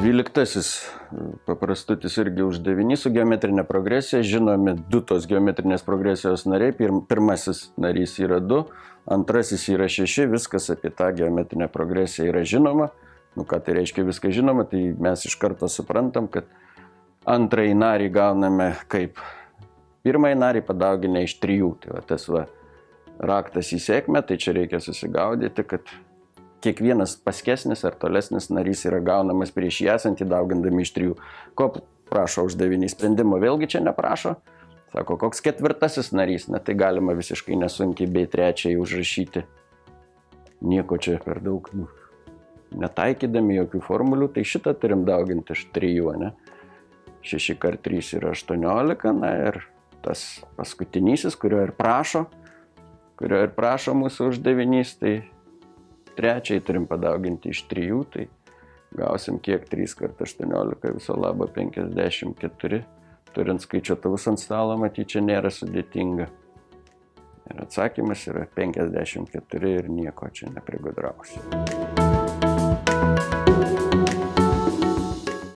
12 paprastutis irgi uždavinys su geometrinė progresija. Žinomi du tos geometrinės progresijos nariai. Pirmasis narys yra 2, antrasis yra 6. Viskas apie tą geometrinę progresiją yra žinoma. Nu, ką tai reiškia viską žinoma, tai mes iš karto suprantam, kad antrąjį narį gauname kaip pirmąjį narį padauginę iš 3. Tai va, tas raktas į sėkmę, tai čia reikia susigaudyti, kad kiekvienas paskesnis ar tolesnis narys yra gaunamas prieš jį esantį daugindami iš 3. Ko prašo uždavinys? Sprendimo vėlgi čia neprašo. Sako, koks 4. narys? Na tai galima visiškai nesunkiai bei 3 užrašyti. Nieko čia per daug netaikydami jokių formulių, tai šitą turim dauginti iš 3, ne? 6 kart 3 yra 18, na ir tas paskutinysis, kurio ir prašo mūsų uždavinys, tai 3 turim padauginti iš 3, tai gausim kiek 3 kart 18, viso labo 54. Turint skaičiuotuvus ant stalo, matyt, čia nėra sudėtinga. Ir atsakymas yra 54 ir nieko čia neprigudrausi.